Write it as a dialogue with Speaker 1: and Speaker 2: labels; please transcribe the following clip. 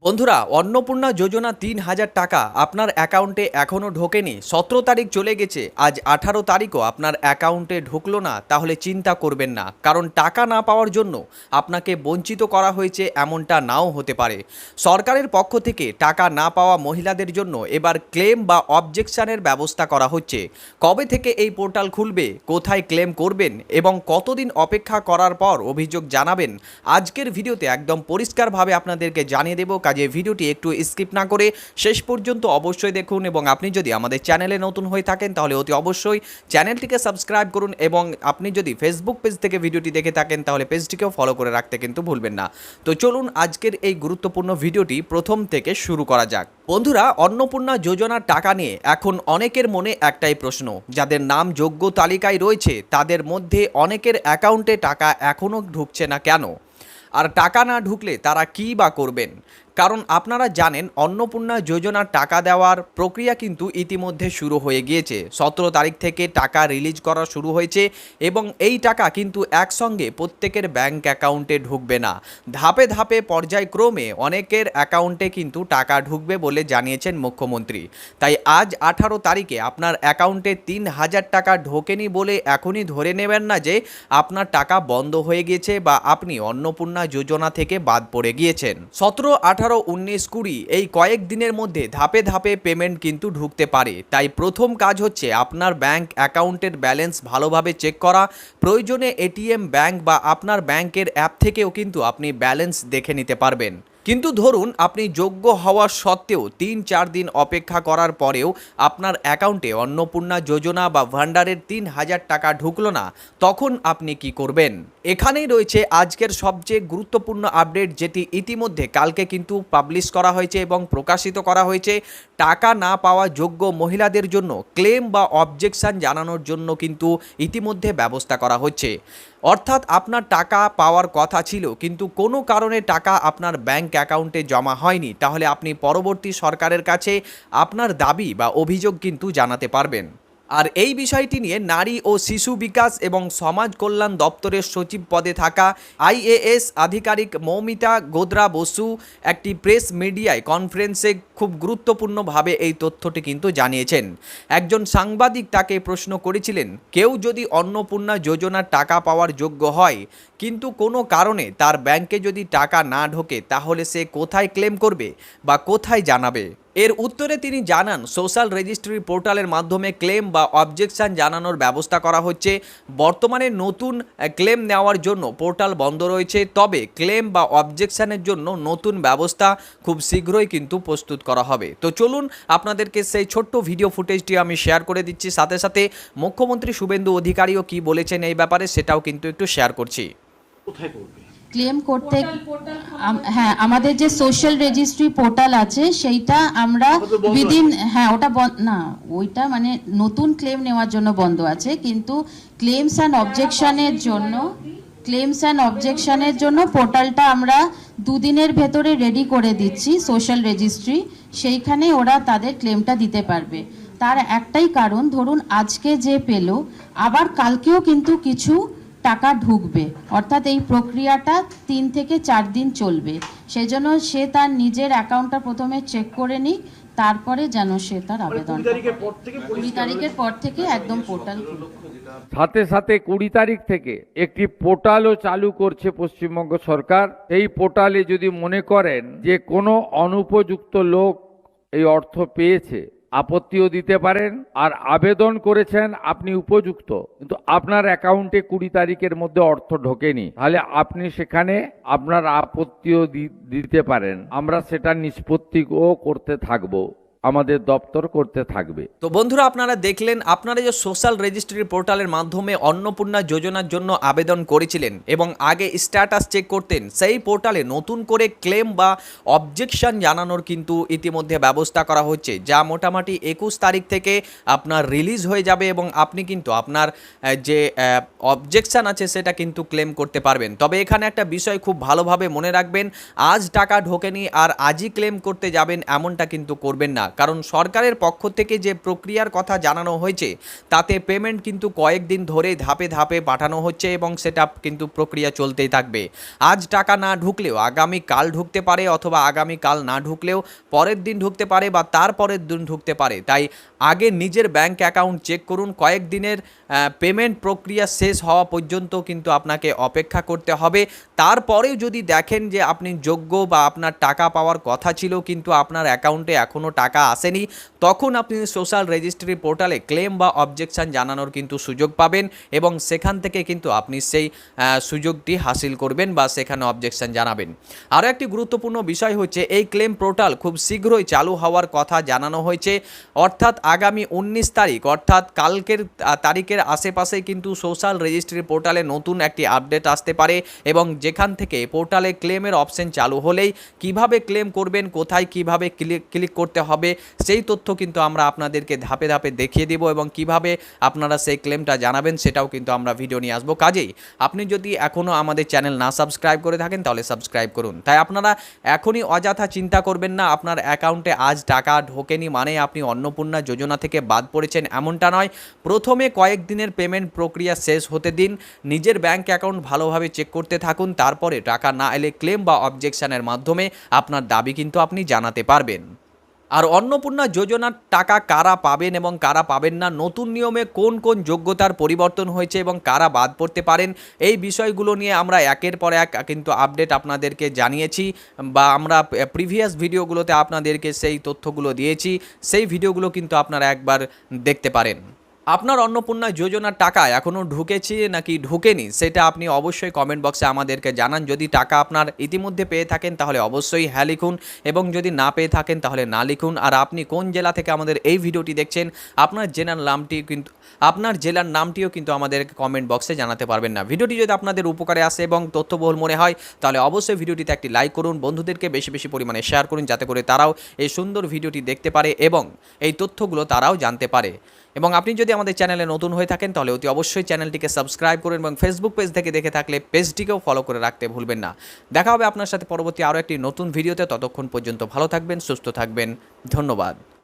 Speaker 1: বন্ধুরা, অন্নপূর্ণা যোজনা ৩,০০০ টাকা আপনার অ্যাকাউন্টে এখনও ঢোকেনি। ১৭ তারিখ চলে গেছে, আজ ১৮ তারিখও আপনার অ্যাকাউন্টে ঢুকলো না, তাহলে চিন্তা করবেন না। কারণ টাকা না পাওয়ার জন্য আপনাকে বঞ্চিত করা হয়েছে এমনটা নাও হতে পারে। সরকারের পক্ষ থেকে টাকা না পাওয়া মহিলাদের জন্য এবার ক্লেম বা অবজেকশনের ব্যবস্থা করা হচ্ছে। কবে থেকে এই পোর্টাল খুলবে, কোথায় ক্লেম করবেন এবং কতদিন অপেক্ষা করার পর অভিযোগ জানাবেন, আজকের ভিডিওতে একদম পরিষ্কারভাবে আপনাদেরকে জানিয়ে দেব। কাজে ভিডিওটি একটু স্কিপ না করে শেষ পর্যন্ত অবশ্যই দেখুন এবং আপনি যদি আমাদের চ্যানেলে নতুন হয়ে থাকেন তাহলে অতি অবশ্যই চ্যানেলটিকে সাবস্ক্রাইব করুন এবং আপনি যদি ফেসবুক পেজ থেকে ভিডিওটি দেখে থাকেন তাহলে পেজটিকেও ফলো করে রাখতে কিন্তু ভুলবেন না। তো চলুন আজকের এই গুরুত্বপূর্ণ ভিডিওটি প্রথম থেকে শুরু করা যাক। বন্ধুরা, অন্নপূর্ণা যোজনার টাকা নিয়ে এখন অনেকের মনে একটাই প্রশ্ন, যাদের নাম যোগ্য তালিকায় রয়েছে তাদের মধ্যে অনেকের অ্যাকাউন্টে টাকা এখনও ঢুকছে না কেন, আর টাকা না ঢুকলে তারা কী বা করবেন। কারণ আপনারা জানেন অন্নপূর্ণা যোজনার টাকা দেওয়ার প্রক্রিয়া কিন্তু ইতিমধ্যে শুরু হয়ে গিয়েছে। ১৭ তারিখ থেকে টাকা রিলিজ করা শুরু হয়েছে এবং এই টাকা কিন্তু একসঙ্গে প্রত্যেকের ব্যাংক অ্যাকাউন্টে ঢুকবে না, ধাপে ধাপে পর্যায়ক্রমে অনেকের অ্যাকাউন্টে কিন্তু টাকা ঢুকবে বলে জানিয়েছেন মুখ্যমন্ত্রী। তাই আজ ১৮ তারিখে আপনার অ্যাকাউন্টে ৩,০০০ টাকা ঢোকেনি বলে এখনই ধরে নেবেন না যে আপনার টাকা বন্ধ হয়ে গিয়েছে বা আপনি অন্নপূর্ণা যোজনা থেকে বাদ পড়ে গিয়েছেন। ১৭, ১৮, ১৯, ২০ এই কয়েক দিনের মধ্যে ধাপে ধাপে পেমেন্ট কিন্তু ঢুকতে পারে। তাই প্রথম কাজ হচ্ছে আপনার ব্যাংক অ্যাকাউন্টের ব্যালেন্স ভালোভাবে চেক করা। প্রয়োজনে এটিএম, ব্যাংক বা আপনার ব্যাংকের অ্যাপ থেকেও কিন্তু আপনি ব্যালেন্স দেখে নিতে পারবেন। কিন্তু ধরুন আপনি যোগ্য হওয়া সত্ত্বেও ৩-৪ দিন অপেক্ষা করার পরেও আপনার অ্যাকাউন্টে অন্নপূর্ণা যোজনা বা ভান্ডারের ৩,০০০ টাকা ঢুকলো না, তখন আপনি কি করবেন? এখানেই রয়েছে আজকের সবচেয়ে গুরুত্বপূর্ণ আপডেট, যেটি ইতিমধ্যে কালকে কিন্তু পাবলিশ করা হয়েছে এবং প্রকাশিত করা হয়েছে। টাকা না পাওয়া যোগ্য মহিলাদের জন্য ক্লেম বা অবজেকশন জানানোর জন্য কিন্তু ইতিমধ্যে ব্যবস্থা করা হচ্ছে। অর্থাৎ আপনার টাকা পাওয়ার কথা ছিল কিন্তু কোনো কারণে টাকা আপনার ব্যাংক অ্যাকাউন্টে জমা হয়নি, তাহলে আপনি পরবর্তী সরকারের কাছে আপনার দাবি বা অভিযোগ কিন্তু জানাতে পারবেন। আর এই বিষয়টি নিয়ে নারী ও শিশু বিকাশ এবং সমাজ কল্যাণ দপ্তরের সচিব পদে থাকা আইএএস আধিকারিক মৌমিতা গোদ্রা বসু একটি প্রেস মিডিয়ায় কনফারেন্সে খুব গুরুত্বপূর্ণভাবে এই তথ্যটি কিন্তু জানিয়েছেন। একজন সাংবাদিক তাকে প্রশ্ন করেছিলেন, কেউ যদি অন্নপূর্ণা যোজনার টাকা পাওয়ার যোগ্য হয় কিন্তু কোনো কারণে তার ব্যাংকে যদি টাকা না ঢোকে তাহলে সে কোথায় ক্লেম করবে বা কোথায় জানাবে? এর উত্তরে তিনি জানান, সোশ্যাল রেজিস্ট্রি পোর্টালের মাধ্যমে ক্লেম বা অবজেকশন জানানোর ব্যবস্থা করা হচ্ছে। বর্তমানে নতুন ক্লেম নেওয়ার জন্য পোর্টাল বন্ধ রয়েছে, তবে ক্লেম বা অবজেকশনের জন্য নতুন ব্যবস্থা খুব শীঘ্রই কিন্তু প্রস্তুত করা হবে। তো চলুন আপনাদেরকে সেই ছোট্ট ভিডিও ফুটেজটি আমি শেয়ার করে দিচ্ছি, সাথে সাথে মুখ্যমন্ত্রী শুভেন্দু অধিকারীও কি বলেছেন এই ব্যাপারে সেটাও কিন্তু একটু শেয়ার করছি।
Speaker 2: কোথায় করবে
Speaker 3: ক্লেম করতে? হ্যাঁ, আমাদের যে সোশ্যাল রেজিস্ট্রি পোর্টাল আছে সেইটা আমরা উইদিন, হ্যাঁ ওটা না, ওইটা মানে নতুন ক্লেম নেওয়ার জন্য বন্ধ আছে, কিন্তু ক্লেমস অ্যান্ড অবজেকশনের জন্য পোর্টালটা আমরা দুদিনের ভেতরে রেডি করে দিচ্ছি সোশ্যাল রেজিস্ট্রি, সেইখানে ওরা তাদের ক্লেমটা দিতে পারবে। তার একটাই কারণ, ধরুন আজকে যে পেল আবার কালকেও কিন্তু কিছু টাকা ঢুকবে, অর্থাৎ এই প্রক্রিয়াটা ৩ থেকে ৪ দিন চলবে। সেজন্য সে তার নিজের অ্যাকাউন্টটা প্রথমে চেক করে নিক, তারপরে যেন সে তার আবেদন ২০ তারিখের পর থেকে একদম পোর্টাল খুলবে।
Speaker 4: সাথে সাথে ২০ তারিখ থেকে একটি পোর্টালও চালু করছে পশ্চিমবঙ্গ সরকার। এই পোর্টালে যদি মনে করেন যে কোনো অনুপযুক্ত লোক এই অর্থ পেয়েছে, আপত্তিও দিতে পারেন। আর আবেদন করেছেন আপনি উপযুক্ত, কিন্তু আপনার অ্যাকাউন্টে ২০ তারিখের মধ্যে অর্থ ঢোকেনি, তাহলে আপনি সেখানে আপনার আপত্তিও দিতে পারেন। আমরা সেটা নিষ্পত্তিও করতে থাকবো, আমাদের দপ্তর করতে থাকবে।
Speaker 1: তো বন্ধুরা, আপনারা দেখলেন, আপনারা যে সোশ্যাল রেজিস্ট্রি পোর্টালের মাধ্যমে অন্নপূর্ণা যোজনার জন্য আবেদন করেছিলেন এবং আগে স্ট্যাটাস চেক করতেন, সেই পোর্টালে নতুন করে ক্লেম বা অবজেকশন জানানোর কিন্তু ইতিমধ্যে ব্যবস্থা করা হচ্ছে, যা মোটামুটি ২১ তারিখ থেকে আপনার রিলিজ হয়ে যাবে এবং আপনি কিন্তু আপনার যে অবজেকশন আছে সেটা কিন্তু ক্লেম করতে পারবেন। তবে এখানে একটা বিষয় খুব ভালোভাবে মনে রাখবেন, আজ টাকা ঢোকেনি আর আজই ক্লেম করতে যাবেন এমনটা কিন্তু করবেন না। কারণ সরকারের পক্ষ থেকে যে প্রক্রিয়ার কথা জানানো হয়েছে তাতে পেমেন্ট কিন্তু কয়েকদিন ধরে ধাপে ধাপে পাঠানো হচ্ছে এবং সেটা কিন্তু প্রক্রিয়া চলতেই থাকবে। আজ টাকা না ঢুকলেও আগামী কাল ঢুকতে পারে, অথবা আগামী কাল না ঢুকলেও পরের দিন ঢুকতে পারে বা তার পরের দিন ঢুকতে পারে। তাই আগে নিজের ব্যাংক অ্যাকাউন্ট চেক করুন। কয়েকদিনের পেমেন্ট প্রক্রিয়া শেষ হওয়া পর্যন্ত কিন্তু আপনাকে অপেক্ষা করতে হবে। তারপরেও যদি দেখেন যে আপনি যোগ্য বা আপনার টাকা পাওয়ার কথা ছিল কিন্তু আপনার অ্যাকাউন্টে এখনও টাকা আসেনি, তখন আপনি সোশ্যাল রেজিস্ট্রি পোর্টালে ক্লেম বা অবজেকশন জানানোর কিন্তু সুযোগ পাবেন এবং সেখান থেকে কিন্তু আপনি সেই সুযোগটি হাসিল করবেন বা সেখানে অবজেকশন জানাবেন। আরও একটি গুরুত্বপূর্ণ বিষয় হচ্ছে এই ক্লেম পোর্টাল খুব শীঘ্রই চালু হওয়ার কথা জানানো হয়েছে, অর্থাৎ আগামী 19 তারিখ অর্থাৎ কালকের তারিখের আশেপাশে কিন্তু সোশ্যাল রেজিস্ট্রি পোর্টালে নতুন একটি আপডেট আসতে পারে এবং যেখান থেকে পোর্টালে ক্লেমের অপশন চালু হলেই কিভাবে ক্লেম করবেন, কোথায় কিভাবে ক্লিক করতে হবে সেই তথ্য কিন্তু আমরা আপনাদেরকে ধাপে ধাপে দেখিয়ে দেব এবং কিভাবে আপনারা সেই ক্লেমটা জানাবেন সেটাও কিন্তু আমরা ভিডিও নিয়ে আসবো। কাজেই আপনি যদি এখনও আমাদের চ্যানেল না সাবস্ক্রাইব করে থাকেন তাহলে সাবস্ক্রাইব করুন। তাই আপনারা এখনই অযথা চিন্তা করবেন না আপনার অ্যাকাউন্টে আজ টাকা ঢোকেনি মানে আপনি অন্নপূর্ণা যোজনা থেকে বাদ পড়েছেন, এমনটা নয়। প্রথমে কয়েকদিনের পেমেন্ট প্রক্রিয়া শেষ হতে দিন, নিজের ব্যাংক অ্যাকাউন্ট ভালোভাবে চেক করতে থাকুন, তারপরে টাকা না এলে ক্লেম বা অবজেকশনের মাধ্যমে আপনার দাবি কিন্তু আপনি জানাতে পারবেন। আর অন্নপূর্ণা যোজনার টাকা কারা পাবেন এবং কারা পাবেন না, নতুন নিয়মে কোন কোন যোগ্যতার পরিবর্তন হয়েছে এবং কারা বাদ পড়তে পারেন, এই বিষয়গুলো নিয়ে আমরা একের পর এক কিন্তু আপডেট আপনাদেরকে জানিয়েছি বা আমরা প্রিভিয়াস ভিডিওগুলোতে আপনাদেরকে সেই তথ্যগুলো দিয়েছি। সেই ভিডিওগুলো কিন্তু আপনারা একবার দেখতে পারেন। আপনার অন্নপূর্ণা যোজনার টাকা এখনও ঢুকেছে নাকি ঢুকেনি সেটা আপনি অবশ্যই কমেন্ট বক্সে আমাদেরকে জানান। যদি টাকা আপনার ইতিমধ্যে পেয়ে থাকেন তাহলে অবশ্যই হ্যাঁ লিখুন এবং যদি না পেয়ে থাকেন তাহলে না লিখুন। আর আপনি কোন জেলা থেকে আমাদের এই ভিডিওটি দেখছেন আপনার জেলার নামটিও কিন্তু আমাদেরকে কমেন্ট বক্সে জানাতে পারবেন না। ভিডিওটি যদি আপনাদের উপকারে আসে এবং তথ্যবহুল মনে হয় তাহলে অবশ্যই ভিডিওটিতে একটি লাইক করুন, বন্ধুদেরকে বেশি বেশি পরিমাণে শেয়ার করুন যাতে করে তারাও এই সুন্দর ভিডিওটি দেখতে পারে এবং এই তথ্যগুলো তারাও জানতে পারে। এবং আপনি যদি আমাদের চ্যানেলে নতুন হয়ে থাকেন তাহলে অতি অবশ্যই চ্যানেলটিকে সাবস্ক্রাইব করুন এবং ফেসবুক পেজ থেকে দেখে থাকলে পেজটিকেও ফলো করে রাখতে ভুলবেন না। দেখা হবে আপনার সাথে পরবর্তী আরও একটি নতুন ভিডিওতে। ততক্ষণ পর্যন্ত ভালো থাকবেন, সুস্থ থাকবেন। ধন্যবাদ।